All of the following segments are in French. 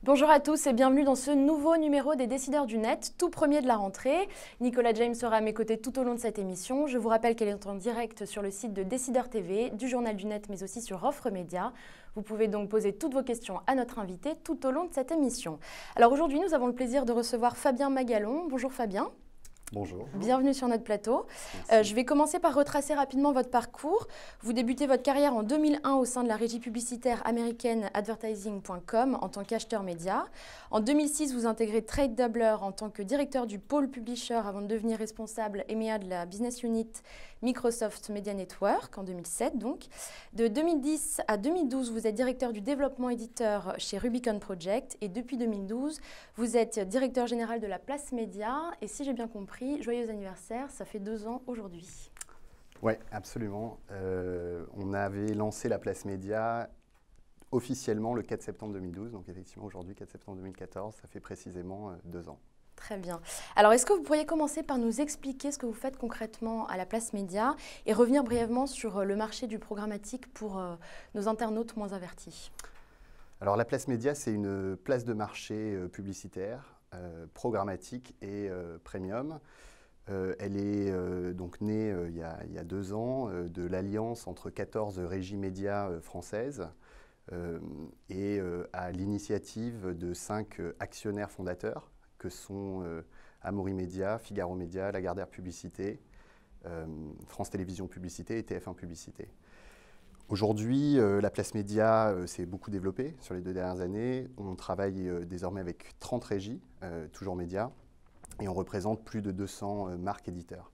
Bonjour à tous et bienvenue dans ce nouveau numéro des Décideurs du Net, tout premier de la rentrée. Nicolas James sera à mes côtés tout au long de cette émission. Je vous rappelle qu'elle est en direct sur le site de Décideurs TV, du Journal du Net, mais aussi sur Offre Média. Vous pouvez donc poser toutes vos questions à notre invité tout au long de cette émission. Alors aujourd'hui, nous avons le plaisir de recevoir Fabien Magalon. Bonjour Fabien. Bonjour. Bienvenue sur notre plateau. Je vais commencer par retracer rapidement votre parcours. Vous débutez votre carrière en 2001 au sein de la régie publicitaire américaine Advertising.com en tant qu'acheteur média. En 2006, vous intégrez Trade Doubler en tant que directeur du pôle publisher avant de devenir responsable EMEA de la business unit Microsoft Media Network en 2007 donc. De 2010 à 2012, vous êtes directeur du développement éditeur chez Rubicon Project et depuis 2012, vous êtes directeur général de la Place Média et si j'ai bien compris, joyeux anniversaire, ça fait 2 ans aujourd'hui. Oui, absolument. On avait lancé la Place Média officiellement le 4 septembre 2012, donc effectivement aujourd'hui 4 septembre 2014, ça fait précisément 2 ans. Très bien. Alors, est-ce que vous pourriez commencer par nous expliquer ce que vous faites concrètement à la Place Média et revenir brièvement sur le marché du programmatique pour nos internautes moins avertis? Alors, la Place Média, c'est une place de marché publicitaire, programmatique et premium. Elle est donc née il y a 2 ans de l'alliance entre 14 régies médias françaises et à l'initiative de 5 actionnaires fondateurs que sont Amaury Média, Figaro Média, Lagardère Publicité, France Télévisions Publicité et TF1 Publicité. Aujourd'hui, la Place Média s'est beaucoup développée sur les 2 dernières années. On travaille désormais avec 30 régies, toujours médias, et on représente plus de 200 marques éditeurs.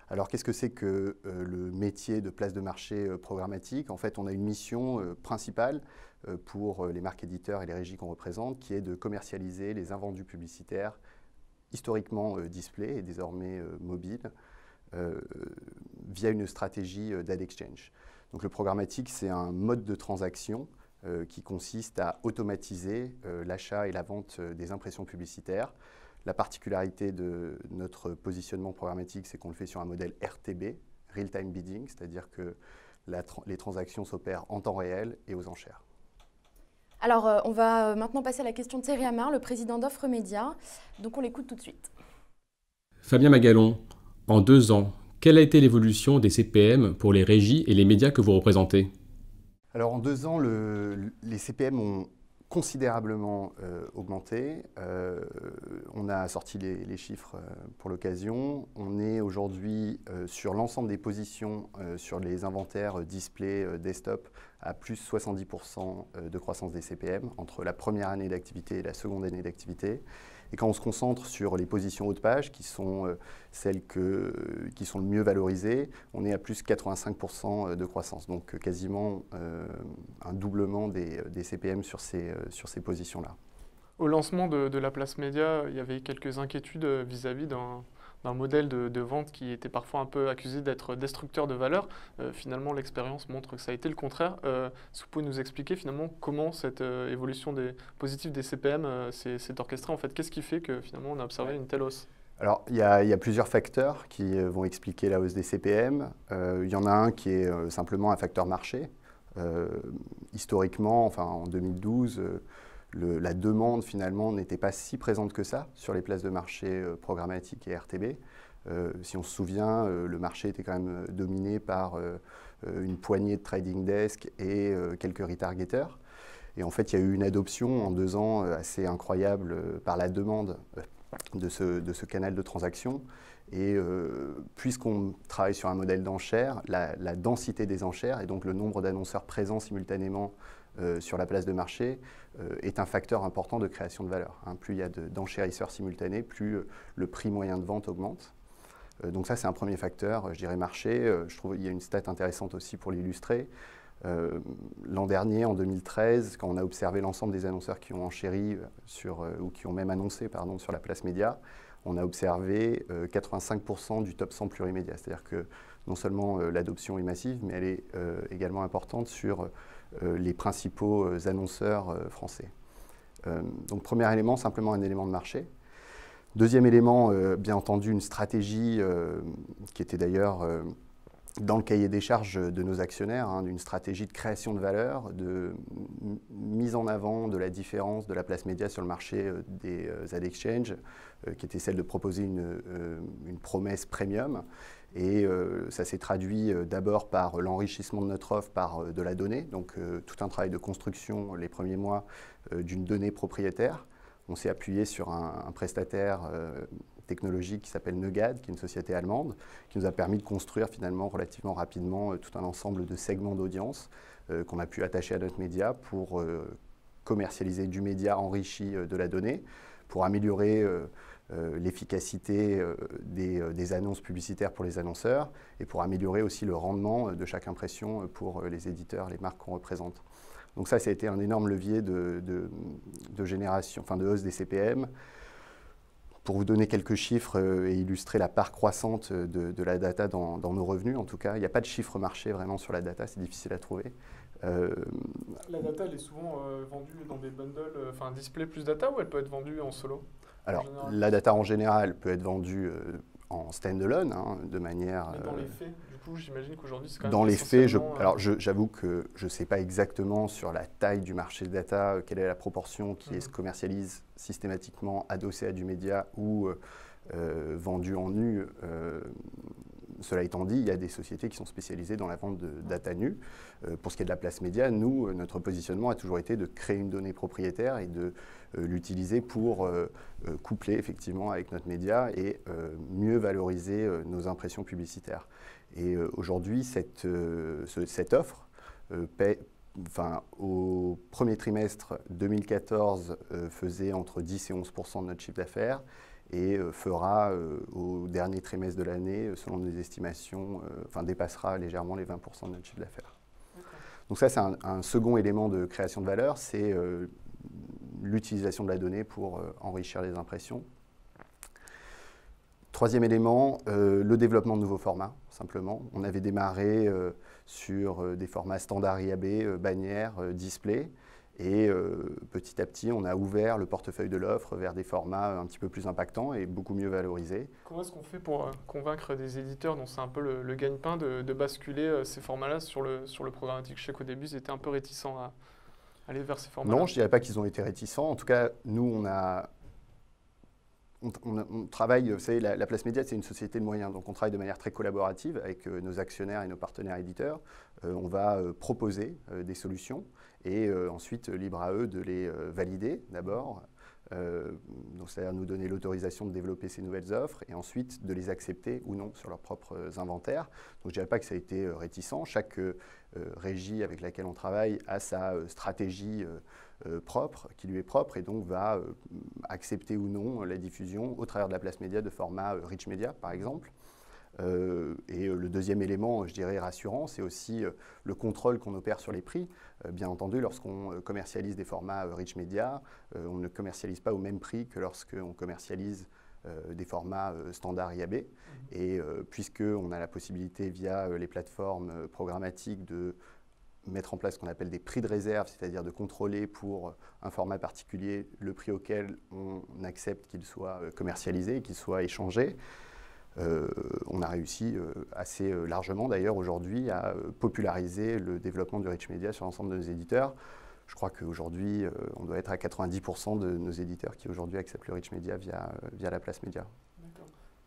Alors, qu'est-ce que c'est que le métier de place de marché programmatique? En fait, on a une mission principale pour les marques éditeurs et les régies qu'on représente, qui est de commercialiser les invendus publicitaires historiquement display et désormais mobile via une stratégie d'ad exchange. Donc, le programmatique, c'est un mode de transaction qui consiste à automatiser l'achat et la vente des impressions publicitaires. La particularité de notre positionnement programmatique, c'est qu'on le fait sur un modèle RTB, Real Time Bidding, c'est-à-dire que les transactions s'opèrent en temps réel et aux enchères. Alors, on va maintenant passer à la question de Thierry Amar, le président d'Offre Média. Donc, on l'écoute tout de suite. Fabien Magalon, en 2 ans, quelle a été l'évolution des CPM pour les régies et les médias que vous représentez? Alors, en 2 ans, les CPM ont considérablement augmenté. On a sorti les chiffres pour l'occasion. On est aujourd'hui sur l'ensemble des positions sur les inventaires display desktop à plus 70% de croissance des CPM entre la première année d'activité et la seconde année d'activité. Et quand on se concentre sur les positions haut de page, qui sont celles qui sont le mieux valorisées, on est à plus 85% de croissance. Donc quasiment un doublement des CPM sur ces positions-là. Au lancement de la Place Média, il y avait quelques inquiétudes vis-à-vis d'un modèle de vente qui était parfois un peu accusé d'être destructeur de valeur. Finalement, l'expérience montre que ça a été le contraire. Si vous pouvez nous expliquer finalement comment cette évolution positive des CPM s'est orchestrée, en fait, qu'est-ce qui fait que finalement on a observé une telle hausse? Alors, il y a plusieurs facteurs qui vont expliquer la hausse des CPM. Il y en a un qui est simplement un facteur marché. Historiquement, enfin en 2012, la demande finalement n'était pas si présente que ça sur les places de marché programmatiques et RTB. Si on se souvient, le marché était quand même dominé par une poignée de trading desk et quelques retargeteurs. Et en fait, il y a eu une adoption en 2 ans assez incroyable par la demande de ce canal de transaction. Et puisqu'on travaille sur un modèle d'enchères, la densité des enchères et donc le nombre d'annonceurs présents simultanément sur la place de marché est un facteur important de création de valeur. Plus il y a d'enchérisseurs simultanés, plus le prix moyen de vente augmente. Donc ça, c'est un premier facteur, je dirais marché. Je trouve qu'il y a une stat intéressante aussi pour l'illustrer. L'an dernier, en 2013, quand on a observé l'ensemble des annonceurs qui ont enchéri ou qui ont même annoncé sur la place média, on a observé 85% du top 100 plurimédia. C'est-à-dire que non seulement l'adoption est massive, mais elle est également importante sur les principaux annonceurs français. Donc premier élément, simplement un élément de marché. Deuxième élément, bien entendu, une stratégie qui était d'ailleurs dans le cahier des charges de nos actionnaires, hein, d'une stratégie de création de valeur, de mise en avant de la différence de la place média sur le marché des ad-exchange, qui était celle de proposer une promesse premium. Et ça s'est traduit d'abord par l'enrichissement de notre offre par de la donnée, donc tout un travail de construction les premiers mois d'une donnée propriétaire. On s'est appuyé sur un prestataire technologique qui s'appelle Neugad, qui est une société allemande, qui nous a permis de construire finalement relativement rapidement tout un ensemble de segments d'audience qu'on a pu attacher à notre média pour commercialiser du média enrichi de la donnée, pour améliorer l'efficacité des annonces publicitaires pour les annonceurs et pour améliorer aussi le rendement de chaque impression pour les éditeurs, les marques qu'on représente. Donc ça a été un énorme levier de génération, enfin de hausse des CPM. Pour vous donner quelques chiffres et illustrer la part croissante de la data dans nos revenus, en tout cas, il n'y a pas de chiffre marché vraiment sur la data, c'est difficile à trouver. La data, elle est souvent vendue dans des bundles, enfin display plus data, ou elle peut être vendue en solo? Alors, la data en général peut être vendue en stand-alone, hein, de manière... Mais dans les faits, du coup, j'imagine qu'aujourd'hui, c'est quand même... Dans les faits, alors j'avoue que je ne sais pas exactement sur la taille du marché de data, quelle est la proportion qui se commercialise systématiquement adossée à du média ou vendue en nu. Cela étant dit, il y a des sociétés qui sont spécialisées dans la vente de data nue. Pour ce qui est de la place média, nous, notre positionnement a toujours été de créer une donnée propriétaire et de l'utiliser pour coupler effectivement avec notre média et mieux valoriser nos impressions publicitaires. Et aujourd'hui, cette offre au premier trimestre 2014 faisait entre 10 et 11% de notre chiffre d'affaires et fera au dernier trimestre de l'année, selon nos estimations, dépassera légèrement les 20% de notre chiffre d'affaires. Donc ça, c'est un second élément de création de valeur, c'est l'utilisation de la donnée pour enrichir les impressions. Troisième élément, le développement de nouveaux formats, simplement. On avait démarré sur des formats standard IAB, bannières, display. Et petit à petit, on a ouvert le portefeuille de l'offre vers des formats un petit peu plus impactants et beaucoup mieux valorisés. Comment est-ce qu'on fait pour convaincre des éditeurs, dont c'est un peu le gagne-pain, de basculer ces formats-là sur le programmatique? Je sais qu'au début, ils étaient un peu réticents à aller vers ces formats-là. Non, je ne dirais pas qu'ils ont été réticents. En tout cas, nous, on travaille, vous savez, la place média, c'est une société de moyens, donc on travaille de manière très collaborative avec nos actionnaires et nos partenaires éditeurs. On va proposer des solutions et ensuite, libre à eux de les valider d'abord, donc c'est-à-dire nous donner l'autorisation de développer ces nouvelles offres et ensuite de les accepter ou non sur leurs propres inventaires. Donc je ne dirais pas que ça a été réticent. Chaque régie avec laquelle on travaille a sa stratégie propre, qui lui est propre et donc va accepter ou non la diffusion au travers de la place média de format rich media par exemple. Et le deuxième élément, je dirais rassurant, c'est aussi le contrôle qu'on opère sur les prix. Bien entendu, lorsqu'on commercialise des formats rich media, on ne commercialise pas au même prix que lorsqu'on commercialise des formats standard IAB. Et puisqu'on a la possibilité via les plateformes programmatiques de mettre en place ce qu'on appelle des prix de réserve, c'est-à-dire de contrôler pour un format particulier le prix auquel on accepte qu'il soit commercialisé, qu'il soit échangé. On a réussi assez largement d'ailleurs aujourd'hui à populariser le développement du rich media sur l'ensemble de nos éditeurs. Je crois qu'aujourd'hui, on doit être à 90% de nos éditeurs qui aujourd'hui acceptent le rich media via la place média.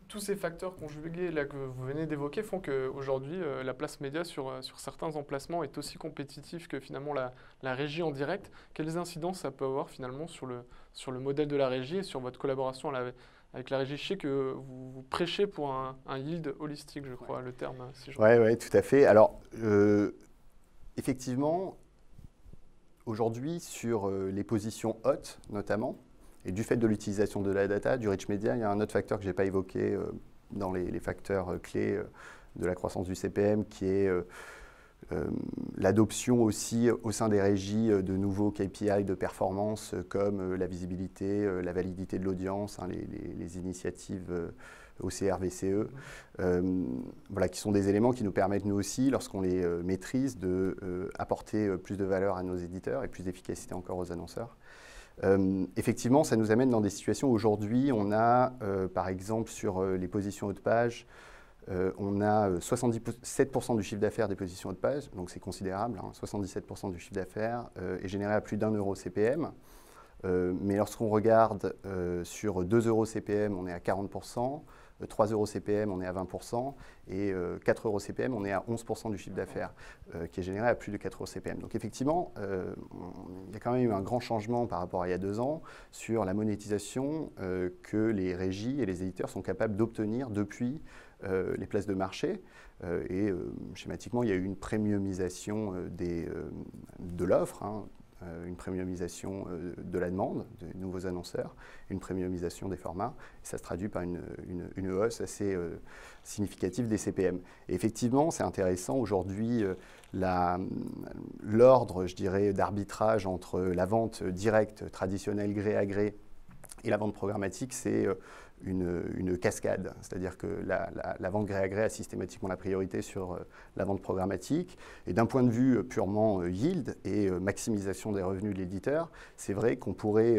Tous ces facteurs conjugués là, que vous venez d'évoquer font qu'aujourd'hui, la place média sur certains emplacements est aussi compétitive que finalement la régie en direct. Quelles incidences ça peut avoir finalement sur le modèle de la régie et sur votre collaboration avec la régie? Je sais que vous prêchez pour un yield holistique, je crois, le terme. Si Oui, tout à fait. Alors, effectivement, aujourd'hui, sur les positions hautes notamment, et du fait de l'utilisation de la data, du rich media, il y a un autre facteur que je n'ai pas évoqué dans les facteurs clés de la croissance du CPM, qui est l'adoption aussi au sein des régies de nouveaux KPI de performance comme la visibilité, la validité de l'audience, hein, les initiatives OCR, VCE, voilà, qui sont des éléments qui nous permettent nous aussi, lorsqu'on les maîtrise, d'apporter plus de valeur à nos éditeurs et plus d'efficacité encore aux annonceurs. Effectivement, ça nous amène dans des situations où aujourd'hui, on a, par exemple, sur les positions haut de page, on a 77% du chiffre d'affaires des positions haut de page, donc c'est considérable, hein, 77% du chiffre d'affaires est généré à plus d'1 euro CPM. Mais lorsqu'on regarde sur 2 euros CPM, on est à 40%, 3 euros CPM, on est à 20%, et 4 euros CPM, on est à 11% du chiffre d'affaires qui est généré à plus de 4 euros CPM. Donc effectivement, il y a quand même eu un grand changement par rapport à il y a 2 ans sur la monétisation que les régies et les éditeurs sont capables d'obtenir depuis les places de marché. Schématiquement, il y a eu une premiumisation de l'offre, hein, une premiumisation de la demande, des nouveaux annonceurs, une premiumisation des formats. Et ça se traduit par une hausse assez significative des CPM. Et effectivement, c'est intéressant aujourd'hui, l'ordre, je dirais, d'arbitrage entre la vente directe traditionnelle gré à gré et la vente programmatique, c'est une cascade. C'est-à-dire que la vente gré à gré a systématiquement la priorité sur la vente programmatique. Et d'un point de vue purement yield et maximisation des revenus de l'éditeur, c'est vrai qu'on pourrait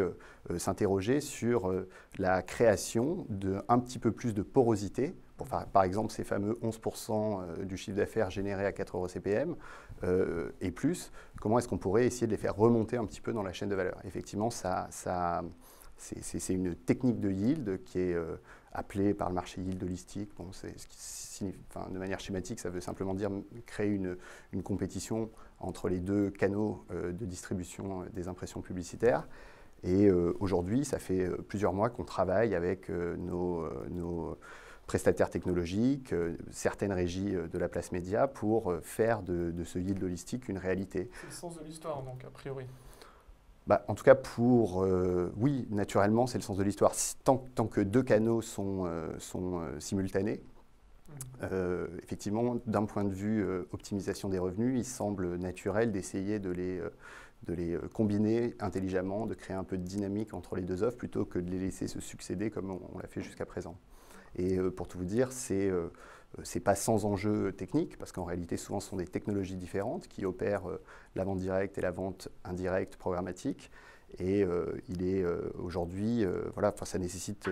s'interroger sur la création d'un petit peu plus de porosité. Pour faire, par exemple, ces fameux 11% du chiffre d'affaires généré à 4 euros CPM et plus, comment est-ce qu'on pourrait essayer de les faire remonter un petit peu dans la chaîne de valeur? Effectivement, c'est une technique de yield qui est appelée par le marché yield holistique. Bon, de manière schématique, ça veut simplement dire créer une compétition entre les deux canaux de distribution des impressions publicitaires. Et aujourd'hui, ça fait plusieurs mois qu'on travaille avec nos prestataires technologiques, certaines régies de la place média pour faire de ce yield holistique une réalité. C'est le sens de l'histoire, donc, a priori. En tout cas, oui, naturellement, c'est le sens de l'histoire. Tant que deux canaux sont simultanés, effectivement, d'un point de vue optimisation des revenus, il semble naturel d'essayer de les combiner intelligemment, de créer un peu de dynamique entre les deux offres, plutôt que de les laisser se succéder comme on l'a fait jusqu'à présent. Et pour tout vous dire, c'est pas sans enjeu technique, parce qu'en réalité, souvent, ce sont des technologies différentes qui opèrent la vente directe et la vente indirecte programmatique. Et il est aujourd'hui, voilà, ça nécessite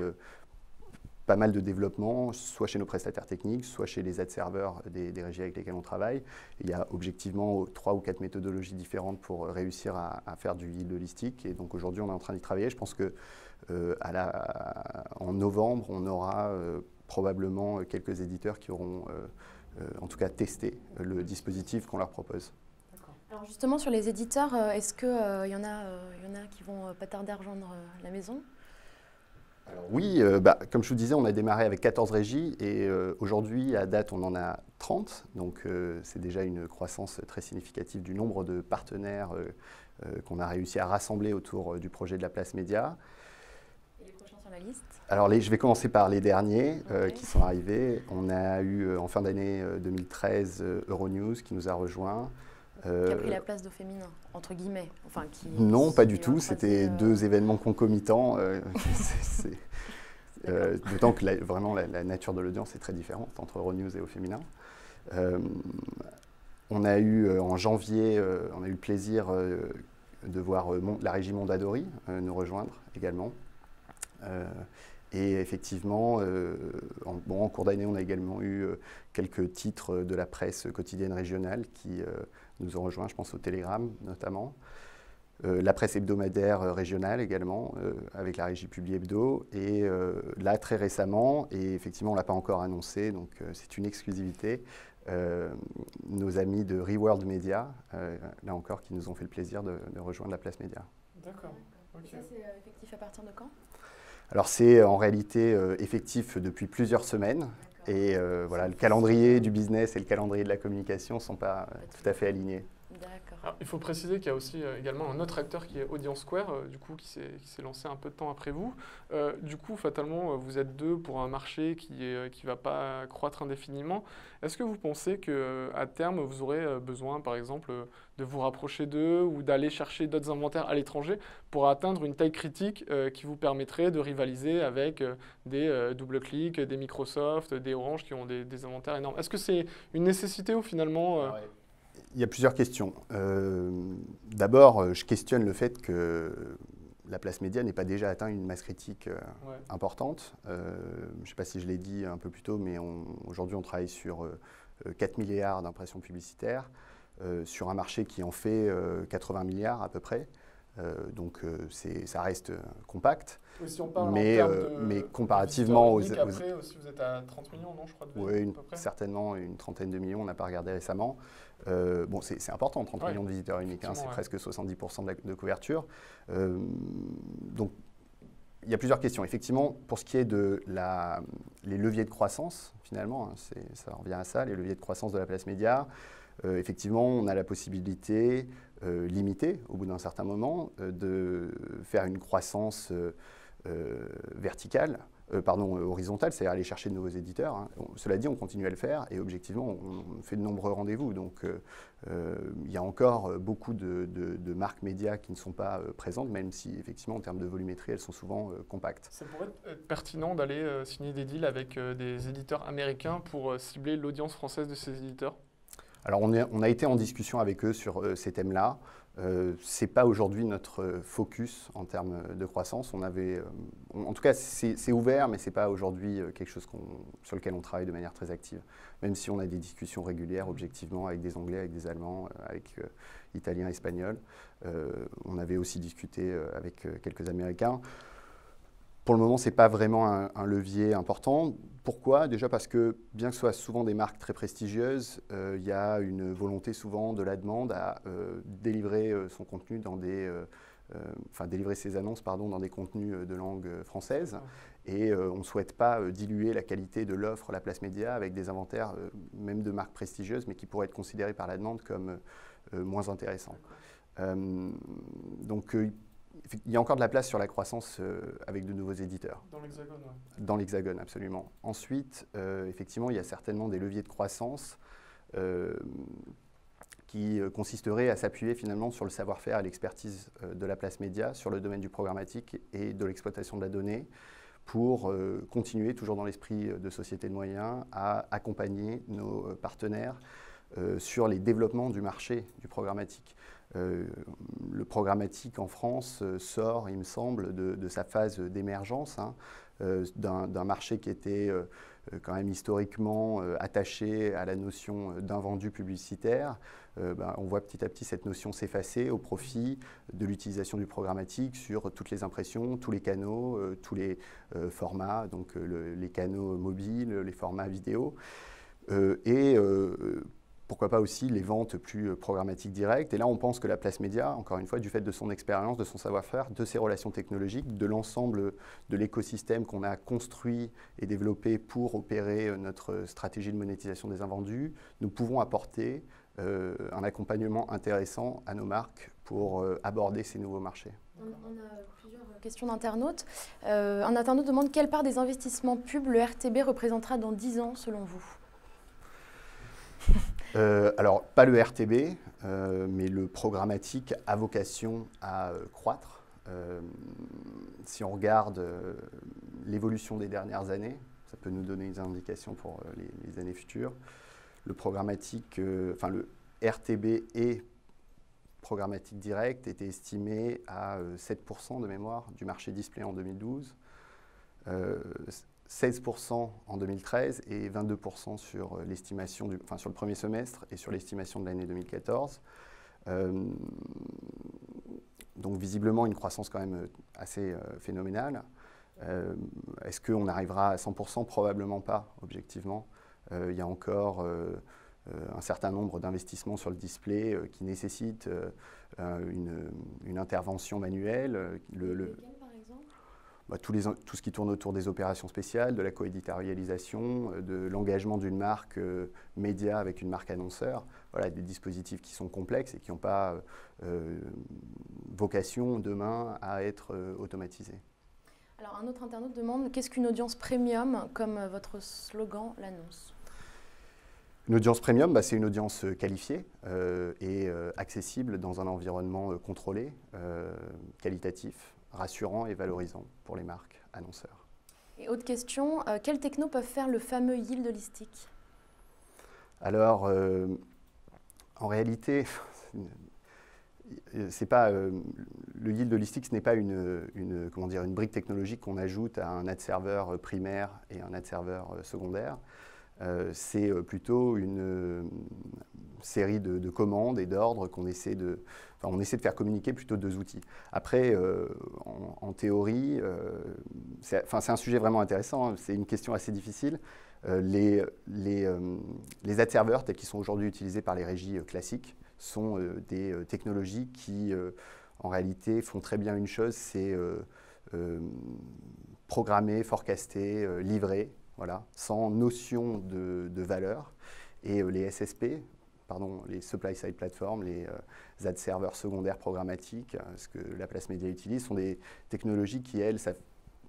pas mal de développement, soit chez nos prestataires techniques, soit chez les ad serveurs des régies avec lesquelles on travaille. Il y a objectivement 3 ou 4 méthodologies différentes pour réussir à faire du yield holistique. Et donc aujourd'hui, on est en train d'y travailler. Je pense que en novembre, on aura probablement quelques éditeurs qui auront en tout cas testé le dispositif qu'on leur propose. Alors justement, sur les éditeurs, est-ce qu'il y en a qui vont pas tarder à rejoindre la maison? Alors, oui, comme je vous disais, on a démarré avec 14 régies et aujourd'hui, à date, on en a 30. Donc c'est déjà une croissance très significative du nombre de partenaires qu'on a réussi à rassembler autour du projet de la place média. Et les prochains sur la liste? Alors, je vais commencer par les derniers qui sont arrivés. On a eu en fin d'année 2013 Euronews qui nous a rejoints. Qui a pris la place d'Au-Féminin, entre guillemets. Enfin, non, pas du tout. C'était deux événements concomitants. D'autant que vraiment la nature de l'audience est très différente entre Euronews et Au-Féminin. On a eu en janvier, on a eu le plaisir de voir la régie Mondadori nous rejoindre également. Et effectivement, en cours d'année, on a également eu quelques titres de la presse quotidienne régionale qui nous ont rejoints, je pense au Télégramme notamment. La presse hebdomadaire régionale également, avec la régie Publi Hebdo. Et là, très récemment, et effectivement, on ne l'a pas encore annoncé, donc c'est une exclusivité, nos amis de Reworld Media, là encore, qui nous ont fait le plaisir de rejoindre la place média. D'accord. Okay. Et ça, c'est effectif à partir de quand? Alors, c'est en réalité effectif depuis plusieurs semaines. Et voilà, le calendrier du business et le calendrier de la communication ne sont pas tout à fait alignés. Alors, il faut préciser qu'il y a aussi également un autre acteur qui est Audience Square, du coup, qui s'est lancé un peu de temps après vous. Du coup, fatalement, vous êtes deux pour un marché qui ne va pas croître indéfiniment. Est-ce que vous pensez qu'à terme, vous aurez besoin, par exemple, de vous rapprocher d'eux ou d'aller chercher d'autres inventaires à l'étranger pour atteindre une taille critique qui vous permettrait de rivaliser avec des DoubleClick, des Microsoft, des Orange qui ont des inventaires énormes? Est-ce que c'est une nécessité ou finalement Il y a plusieurs questions. D'abord, je questionne le fait que la place média n'ait pas déjà atteint une masse critique importante. Je ne sais pas si je l'ai dit un peu plus tôt, mais aujourd'hui on travaille sur 4 milliards d'impressions publicitaires, sur un marché qui en fait 80 milliards à peu près. Donc ça reste compact. Oui, si on parle mais, en termes mais comparativement aux... Après aussi vous êtes à 30 millions, non, je crois, oui, certainement une trentaine de millions, on n'a pas regardé récemment. Bon, c'est important, 30 millions de visiteurs uniques, hein, c'est presque 70% de couverture. Donc, il y a plusieurs questions. Effectivement, pour ce qui est de les leviers de croissance, finalement, hein, ça revient à ça, les leviers de croissance de la place média, effectivement, on a la possibilité limitée, au bout d'un certain moment, de faire une croissance horizontale, c'est-à-dire aller chercher de nouveaux éditeurs. Hein. Cela dit, on continue à le faire et objectivement, on fait de nombreux rendez-vous. Donc, il y a encore beaucoup de marques médias qui ne sont pas présentes, même si, effectivement, en termes de volumétrie, elles sont souvent compactes. Ça pourrait être pertinent d'aller signer des deals avec des éditeurs américains pour cibler l'audience française de ces éditeurs? Alors, on a été en discussion avec eux sur ces thèmes-là. Ce n'est pas aujourd'hui notre focus en termes de croissance. En tout cas, c'est ouvert, mais ce n'est pas aujourd'hui quelque chose sur lequel on travaille de manière très active. Même si on a des discussions régulières, objectivement, avec des Anglais, avec des Allemands, avec Italiens, Espagnols. On avait aussi discuté avec quelques Américains. Pour le moment, ce n'est pas vraiment un levier important. Pourquoi? Déjà parce que, bien que ce soit souvent des marques très prestigieuses, il y a une volonté souvent de la demande à délivrer son contenu dans délivrer ses annonces dans des contenus de langue française. Et on ne souhaite pas diluer la qualité de l'offre, la place média, avec des inventaires, même de marques prestigieuses, mais qui pourraient être considérés par la demande comme moins intéressants. Donc, il y a encore de la place sur la croissance avec de nouveaux éditeurs. Dans l'Hexagone, oui. Dans l'Hexagone, absolument. Ensuite, effectivement, il y a certainement des leviers de croissance qui consisteraient à s'appuyer finalement sur le savoir-faire et l'expertise de la place média, sur le domaine du programmatique et de l'exploitation de la donnée, pour continuer, toujours dans l'esprit de société de moyens, à accompagner nos partenaires sur les développements du marché du programmatique. Le programmatique en France sort, il me semble, de sa phase d'émergence, hein, d'un marché qui était quand même historiquement attaché à la notion d'invendu publicitaire. On voit petit à petit cette notion s'effacer au profit de l'utilisation du programmatique sur toutes les impressions, tous les canaux, tous les formats, donc les canaux mobiles, les formats vidéo. Pourquoi pas aussi les ventes plus programmatiques directes. Et là, on pense que la place média, encore une fois, du fait de son expérience, de son savoir-faire, de ses relations technologiques, de l'ensemble de l'écosystème qu'on a construit et développé pour opérer notre stratégie de monétisation des invendus, nous pouvons apporter un accompagnement intéressant à nos marques pour aborder ces nouveaux marchés. On a plusieurs questions d'internautes. Un internaute demande quelle part des investissements pub le RTB représentera dans 10 ans, selon vous? Alors, pas le RTB, mais le programmatique a vocation à croître. Si on regarde l'évolution des dernières années, ça peut nous donner des indications pour les années futures. Le programmatique, le RTB et programmatique direct était estimé à 7% de mémoire du marché display en 2012. 16% en 2013 et 22% sur l'estimation sur le premier semestre et sur l'estimation de l'année 2014. Donc visiblement une croissance quand même assez phénoménale. Est-ce qu'on arrivera à 100%? Probablement pas, objectivement. Il y a encore un certain nombre d'investissements sur le display qui nécessitent une intervention manuelle. Tout ce qui tourne autour des opérations spéciales, de la coéditorialisation, de l'engagement d'une marque média avec une marque annonceur. Voilà, des dispositifs qui sont complexes et qui n'ont pas vocation demain à être automatisés. Alors un autre internaute demande qu'est-ce qu'une audience premium, comme votre slogan l'annonce? Une audience premium, c'est une audience qualifiée et accessible dans un environnement contrôlé, qualitatif, rassurant et valorisant pour les marques annonceurs. Et autre question, quelles technos peuvent faire le fameux yield heuristique? Alors, en réalité, c'est pas, le yield heuristique, ce n'est pas comment dire, une brique technologique qu'on ajoute à un ad serveur primaire et un ad serveur secondaire. C'est plutôt une série de commandes et d'ordres qu'on essaie on essaie de faire communiquer plutôt deux outils. Après, en théorie, c'est un sujet vraiment intéressant, hein, c'est une question assez difficile. Les ad serveurs tels qu'ils sont aujourd'hui utilisés par les régies classiques sont des technologies qui, en réalité, font très bien une chose, c'est programmer, forecaster, livrer, voilà, sans notion de valeur. Et les SSP, pardon, les Supply Side Platforms, les ad serveurs secondaires programmatiques, ce que la place média utilise, sont des technologies qui, elles, savent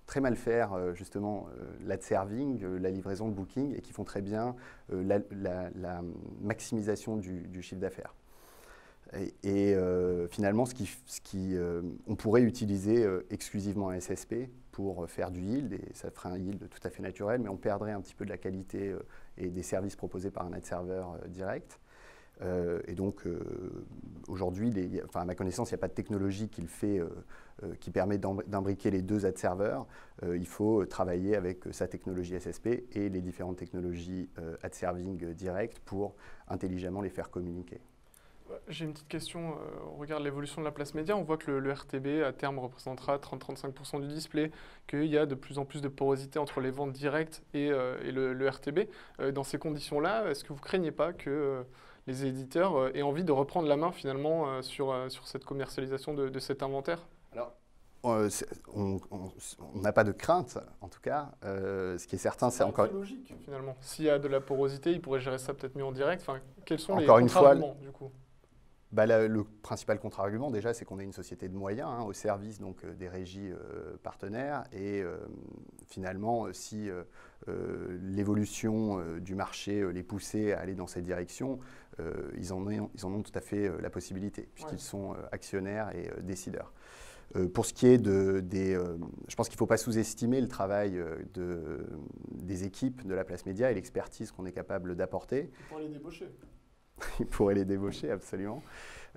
très mal faire justement l'ad serving, la livraison, le booking, et qui font très bien la maximisation du chiffre d'affaires. Et finalement, on pourrait utiliser exclusivement un SSP pour faire du yield, et ça ferait un yield tout à fait naturel, mais on perdrait un petit peu de la qualité et des services proposés par un ad serveur direct. Et donc, aujourd'hui, à ma connaissance, il n'y a pas de technologie qui permet d'imbriquer les deux ad serveurs. Il faut travailler avec sa technologie SSP et les différentes technologies ad serving direct pour intelligemment les faire communiquer. J'ai une petite question. On regarde l'évolution de la place média. On voit que le RTB, à terme, représentera 30-35% du display, qu'il y a de plus en plus de porosité entre les ventes directes et le RTB. Dans ces conditions-là, est-ce que vous ne craignez pas que les éditeurs aient envie de reprendre la main, finalement, sur cette commercialisation de cet inventaire? Alors, on n'a pas de crainte, en tout cas. Ce qui est certain, c'est encore... C'est logique, finalement. S'il y a de la porosité, ils pourraient gérer ça peut-être mieux en direct. Enfin, quels sont les encore une fois, contre-arguments, du coup? Le principal contre-argument, déjà, c'est qu'on est une société de moyens, hein, au service donc, des régies partenaires. Et finalement, si l'évolution du marché les poussait à aller dans cette direction, ils en ont tout à fait la possibilité, puisqu'ils sont actionnaires et décideurs. Pour ce qui est je pense qu'il ne faut pas sous-estimer le travail des équipes de la place média et l'expertise qu'on est capable d'apporter. Ils pourraient les débaucher. Ils pourraient les débaucher, absolument.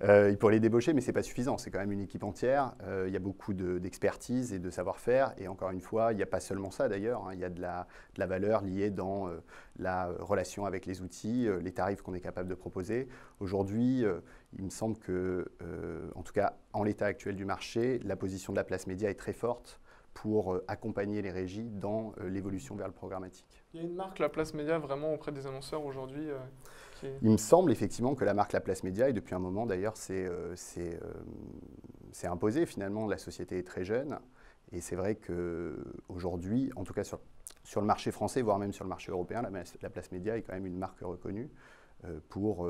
Ils pourraient les débaucher, mais ce n'est pas suffisant. C'est quand même une équipe entière. Il y a beaucoup d'expertise et de savoir-faire. Et encore une fois, il n'y a pas seulement ça d'ailleurs. Il y a de la valeur liée dans la relation avec les outils, les tarifs qu'on est capable de proposer. Aujourd'hui, il me semble que, en tout cas, en l'état actuel du marché, la position de la place média est très forte pour accompagner les régies dans l'évolution vers le programmatique. Il y a une marque, la place média, vraiment auprès des annonceurs aujourd'hui Il me semble effectivement que la marque La Place Média, et depuis un moment d'ailleurs, c'est imposé finalement. La société est très jeune, et c'est vrai qu'aujourd'hui, en tout cas sur le marché français, voire même sur le marché européen, la Place Média est quand même une marque reconnue pour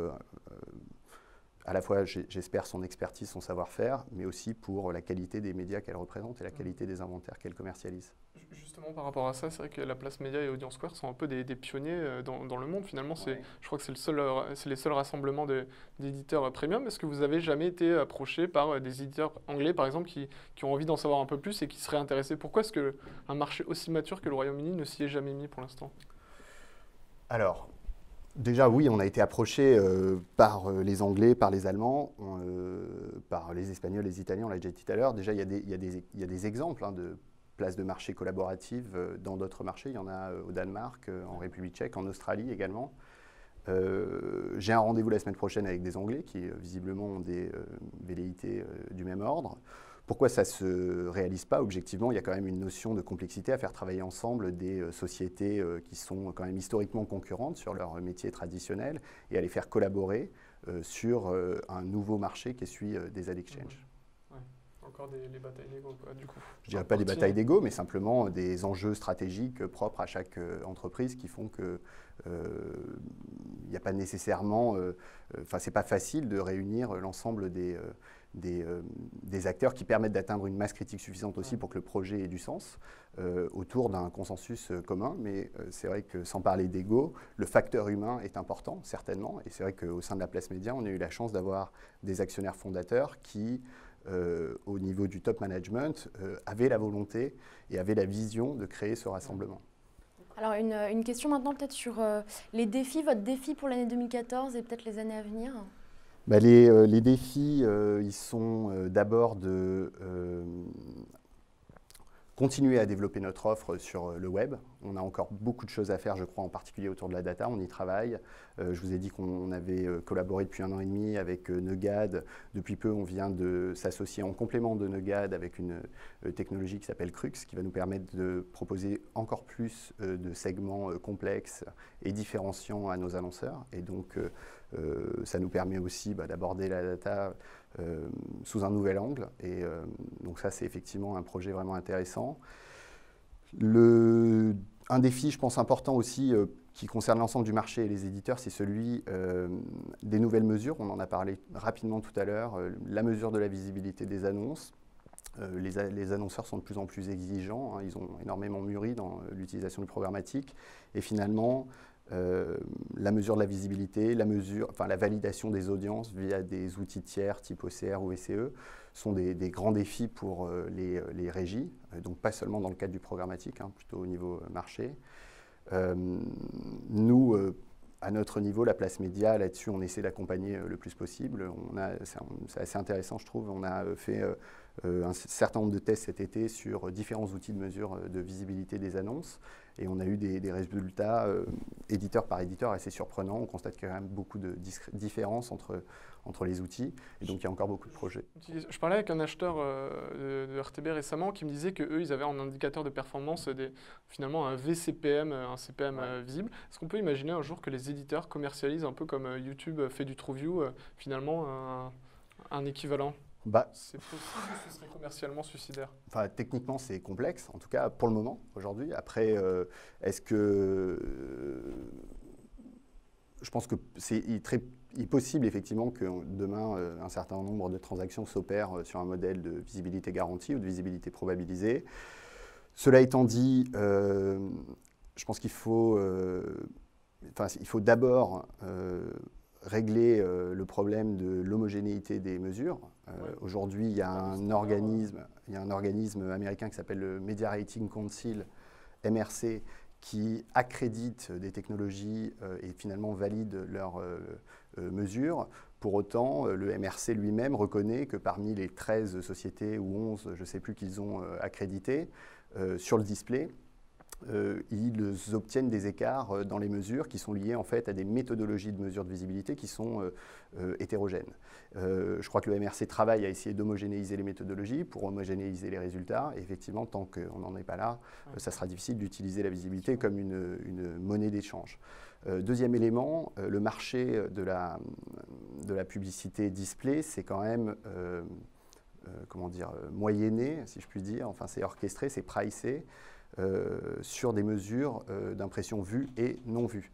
à la fois, j'espère, son expertise, son savoir-faire, mais aussi pour la qualité des médias qu'elle représente et la qualité des inventaires qu'elle commercialise. Justement, par rapport à ça, c'est vrai que la place média et Audience Square sont un peu des pionniers dans le monde. Finalement, je crois que c'est les seuls rassemblements d'éditeurs premium. Est-ce que vous avez jamais été approché par des éditeurs anglais, par exemple, qui ont envie d'en savoir un peu plus et qui seraient intéressés? Pourquoi est-ce qu'un marché aussi mature que le Royaume-Uni ne s'y est jamais mis pour l'instant? Alors, déjà, oui, on a été approché par les Anglais, par les Allemands, par les Espagnols, les Italiens, on l'a déjà dit tout à l'heure. Déjà, il y a des exemples de places de marché collaboratives dans d'autres marchés. Il y en a au Danemark, en République tchèque, en Australie également. J'ai un rendez-vous la semaine prochaine avec des Anglais qui visiblement ont des velléités du même ordre. Pourquoi ça ne se réalise pas? Objectivement, il y a quand même une notion de complexité à faire travailler ensemble des sociétés qui sont quand même historiquement concurrentes sur leur métier traditionnel et à les faire collaborer sur un nouveau marché qui est celui des ad exchange. Encore des batailles d'ego, du coup. Je dirais pas des batailles d'ego, mais simplement des enjeux stratégiques propres à chaque entreprise qui font que il n'y a pas nécessairement, c'est pas facile de réunir l'ensemble des acteurs qui permettent d'atteindre une masse critique suffisante aussi pour que le projet ait du sens autour d'un consensus commun. Mais c'est vrai que sans parler d'ego, le facteur humain est important, certainement. Et c'est vrai qu'au sein de la place média, on a eu la chance d'avoir des actionnaires fondateurs qui, au niveau du top management, avaient la volonté et avaient la vision de créer ce rassemblement. Alors une question maintenant peut-être sur les défis, votre défi pour l'année 2014 et peut-être les années à venir. Les défis, ils sont d'abord de continuer à développer notre offre sur le web. On a encore beaucoup de choses à faire, je crois, en particulier autour de la data. On y travaille. Je vous ai dit qu'on avait collaboré depuis 1 an et demi avec Neugad. Depuis peu, on vient de s'associer en complément de Neugad avec une technologie qui s'appelle Crux, qui va nous permettre de proposer encore plus de segments complexes et différenciants à nos annonceurs. Et donc, ça nous permet aussi d'aborder la data sous un nouvel angle. Et donc ça, c'est effectivement un projet vraiment intéressant. Un défi, je pense, important aussi, qui concerne l'ensemble du marché et les éditeurs, c'est celui des nouvelles mesures. On en a parlé rapidement tout à l'heure. La mesure de la visibilité des annonces. Les annonceurs sont de plus en plus exigeants. Ils ont énormément mûri dans l'utilisation du programmatique. Et finalement, la mesure de la visibilité, la validation des audiences via des outils tiers type OCR ou SEE sont des grands défis pour les régies, donc pas seulement dans le cadre du programmatique, plutôt au niveau marché. Nous, à notre niveau, la place média, là-dessus, on essaie d'accompagner le plus possible. C'est assez intéressant, je trouve. On a fait un certain nombre de tests cet été sur différents outils de mesure de visibilité des annonces. Et on a eu des résultats, éditeur par éditeur, assez surprenants. On constate qu'il y a quand même beaucoup de différences entre les outils. Et donc, il y a encore beaucoup de projets. Je parlais avec un acheteur de RTB récemment qui me disait qu'eux, ils avaient en indicateur de performance finalement un VCPM, un CPM visible. Est-ce qu'on peut imaginer un jour que les éditeurs commercialisent un peu comme YouTube fait du TrueView, finalement un équivalent ? C'est possible ou ce serait commercialement suicidaire? Techniquement, c'est complexe, en tout cas pour le moment, aujourd'hui. Après, est-ce que... je pense que c'est possible, effectivement, que demain, un certain nombre de transactions s'opèrent sur un modèle de visibilité garantie ou de visibilité probabilisée. Cela étant dit, je pense qu'il faut d'abord régler le problème de l'homogénéité des mesures. Aujourd'hui, il y a un organisme américain qui s'appelle le Media Rating Council, MRC, qui accrédite des technologies et finalement valide leurs mesures. Pour autant, le MRC lui-même reconnaît que parmi les 13 sociétés ou 11, je ne sais plus, qu'ils ont accréditées sur le display, ils obtiennent des écarts dans les mesures qui sont liées en fait à des méthodologies de mesure de visibilité qui sont hétérogènes. Je crois que le MRC travaille à essayer d'homogénéiser les méthodologies pour homogénéiser les résultats. Et effectivement, tant qu'on n'en est pas là, ça sera difficile d'utiliser la visibilité comme une monnaie d'échange. Deuxième élément, le marché de la publicité display, c'est quand même moyenné, si je puis dire. Enfin, c'est orchestré, c'est pricé. Sur des mesures d'impression vue et non vue.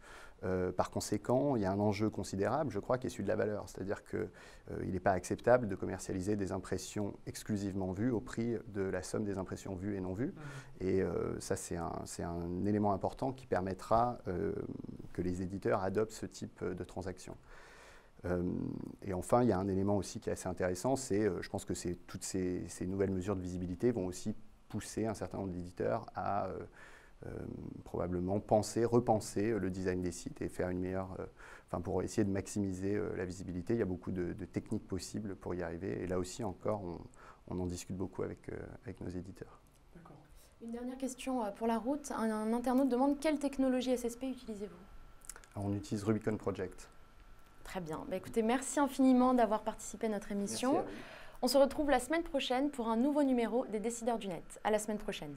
Par conséquent, il y a un enjeu considérable, je crois, qui est celui de la valeur. C'est-à-dire qu'il n'est pas acceptable de commercialiser des impressions exclusivement vues au prix de la somme des impressions vues et non vues. Et ça, c'est un élément important qui permettra que les éditeurs adoptent ce type de transaction. Et enfin, il y a un élément aussi qui est assez intéressant, c'est, je pense que toutes ces nouvelles mesures de visibilité vont aussi pousser un certain nombre d'éditeurs à probablement repenser le design des sites et faire une meilleure, pour essayer de maximiser la visibilité. Il y a beaucoup de techniques possibles pour y arriver. Et là aussi encore, on en discute beaucoup avec nos éditeurs. D'accord. Une dernière question pour la route. Un internaute demande quelle technologie SSP utilisez-vous? On utilise Rubicon Project. Très bien. Écoutez, merci infiniment d'avoir participé à notre émission. On se retrouve la semaine prochaine pour un nouveau numéro des Décideurs du Net. À la semaine prochaine.